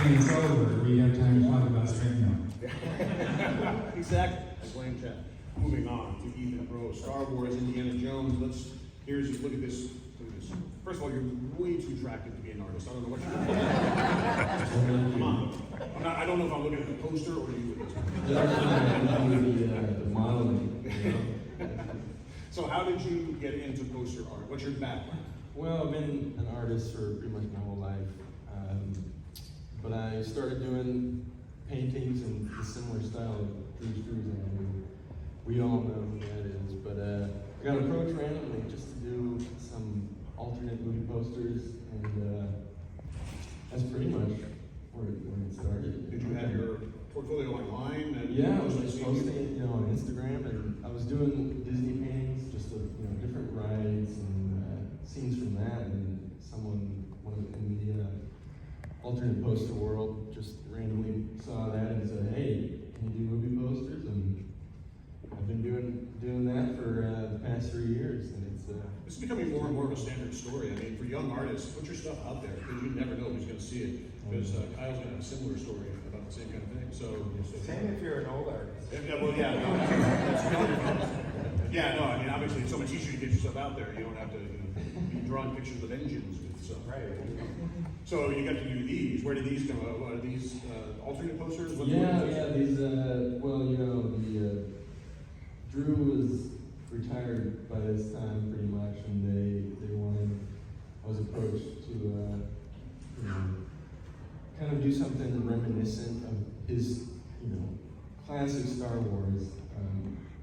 when it's over, we have time to talk about strength now. Exactly. I blame Chad. Moving on to Ethan Pro, Star Wars, Indiana Jones. Look at this. First of all, you're way too attractive to be an artist. I don't know what you're doing. Come on. I don't know if I'm looking at the poster or you. The modeling. So how did you get into poster art? What's your background? Well, I've been an artist for pretty much my whole life. But I started doing paintings in a similar style of Drew Struzan. I mean, we all know who that is. But I got approached randomly just to do some alternate movie posters, and that's pretty much where it started. Did you have your portfolio online? Yeah, I was posting it, on Instagram, and I was doing Disney paintings, just of different rides and scenes from that. And someone in the alternate poster world just randomly saw that and said, "Hey, can you do movie posters?" And I've been doing that for the past 3 years, and it's becoming more and more of a standard story. I mean, for young artists, put your stuff out there because you never know who's going to see it. Because Kyle's going to have a similar story about the same kind of thing. So same if you're an old artist. Yeah, no. I mean, obviously, it's so much easier to get yourself out there. You don't have to be drawing pictures with engines with stuff. Right. So you got to do these. Where did these come out? What are these alternate posters? these. Drew was retired by this time pretty much, and they wanted. I was approached to kind of do something reminiscent of his classic Star Wars,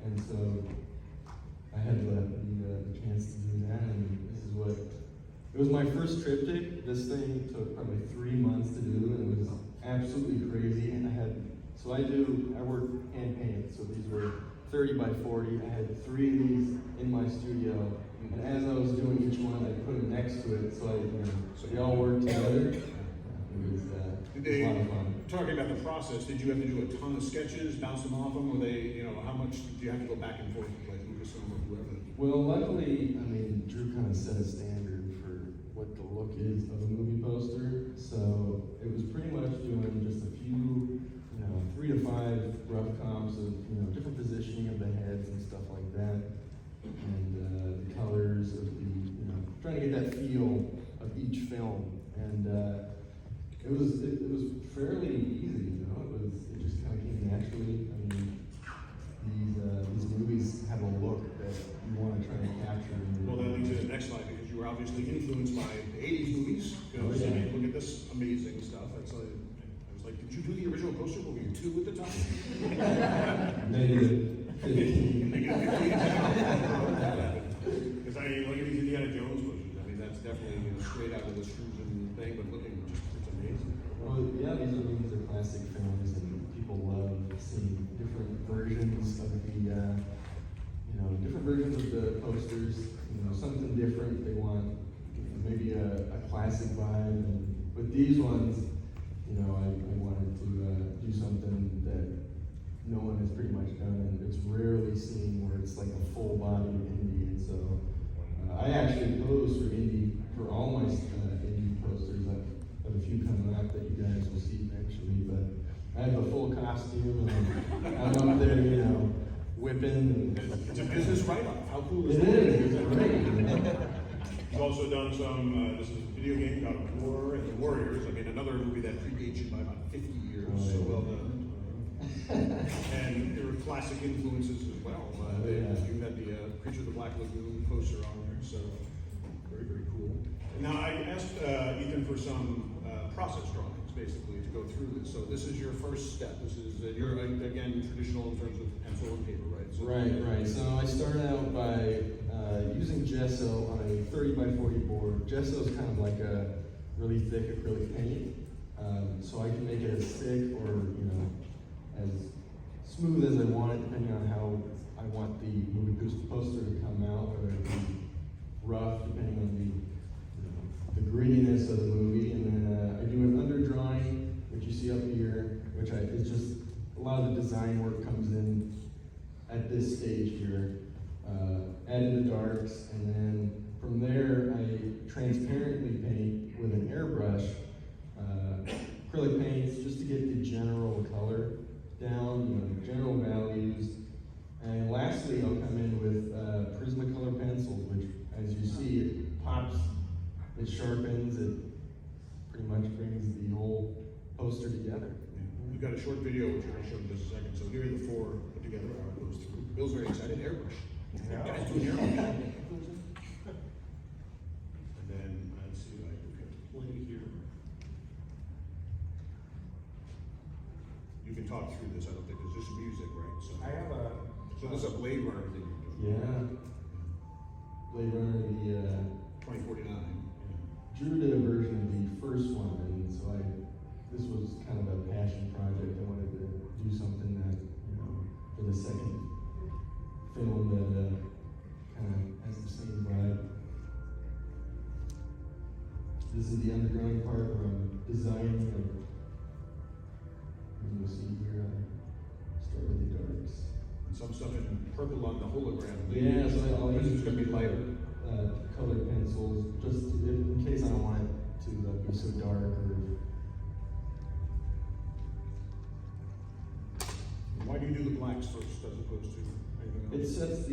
and so I had the chance to do that, and this is what. It was my first triptych. This thing took probably 3 months to do, and it was absolutely crazy. And I work hand painted, so these were 30 by 40. I had 3 of these in my studio, and as I was doing each one, I put them next to it, so they all worked together. It was a lot of fun. Talking about the process, did you have to do a ton of sketches, bounce them off them? Were they, how much do you have to go back and forth with like Lucasfilm or whoever? Well, luckily, Drew kind of set a standard for what the look is of a movie poster, so it was pretty much doing just a few, 3 to 5 rough comps of, different positioning of the heads and stuff like that, and the colors of trying to get that feel of each film, and it was fairly easy, it just kind of came naturally. These movies have a look that you want to try and capture. Well, that leads to the next slide because you were obviously influenced by the 80s movies. Because I mean, look at this amazing stuff. I was like, did you do the original poster? Were you 2 at the time? Negative 15. Negative 15. Because I mean, look at these Indiana Jones posters. I mean, that's definitely straight out of the Struzan thing, but looking just, it's amazing. Well, yeah, these are classic films, and people love seeing different versions of the posters. Something different. They want maybe a classic vibe, and with these ones, I wanted to do something that no one has pretty much done, and it's rarely seen where it's like a full body of Indy. And so I actually posed for all my Indy posters. I have a few coming up that you guys will see eventually, but I have a full costume, and I'm up there, whipping. It's a business write-off. How cool is It that? is. It's great. You've also done some, this is a video game called War and the Warriors. I mean, another movie that predates you by about 50 years, so well done. And there were classic influences as well. You had the Creature of the Black Lagoon poster on there, so very, very cool. Now, I asked Ethan for some process drawings, basically, to go through this. So this is your first step. This is, you're, again, traditional in terms of pencil and paper, right? So Right. So I started out by using gesso on a 30 by 40 board. Gesso is kind of like a really thick acrylic paint, so I can make it as thick or as smooth as I want it, depending on how I want the movie poster to come out, or it be rough, depending on the grittiness of the movie. And then I do an underdrawing, which you see up here, which it's just a lot of the design work comes in at this stage here. Add in the darks, and then from there I transparently paint with an airbrush, acrylic paint it sharpens, it pretty much brings the whole poster together. We've got a short video which we're gonna show in just a second. So here are the four put together, how it goes through. Bill's very excited, airbrush. Yeah. Guys doing airbrush. And then, let's see, I can play here. You can talk through this, I don't think, because this is music, right? So, I have a, so this is a Blade Runner thing you're doing. Yeah. Blade Runner, the, 2049. Drew did a version of the first one, and so this was kind of a passion project. I wanted to do something that, for the second film that kind of has the same vibe. This is the underground part where I'm designing, and you'll see here, I start with the darks. And some stuff in purple on the hologram. Yeah, so I'll This use is gonna be lighter. Color pencils, just in case I don't want it to be so dark or. Why do you do the blacks first as opposed to anything It else? sets for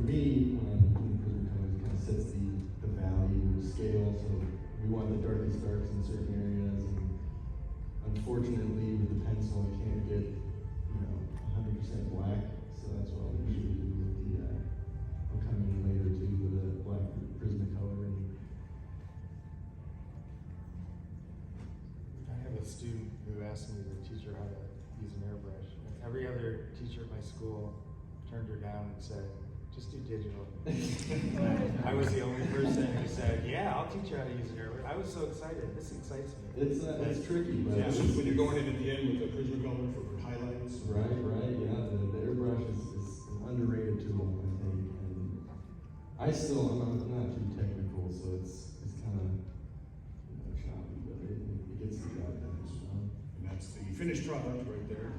me, when I'm doing Prism colors, it kind of sets the value, the scale, so we want the darkest darks in certain areas, and unfortunately with the pencil I can't get, 100% black, so that's what I'll usually do with I'll come in later too with a black Prismacolor. I have a student who asked me to teach her how to use an airbrush. And every other teacher at my school turned her down and said, just do digital. And I was the only person who said, yeah, I'll teach you how to use an airbrush. I was so excited. This excites me. It's tricky, but. Yeah, this is when you're going in at the end with the Prismacolor for highlights. Right, yeah, the airbrush is an underrated tool, I think, and I'm not too technical, so it's kind of, choppy, but it gets the job done. And that's the finished product right there.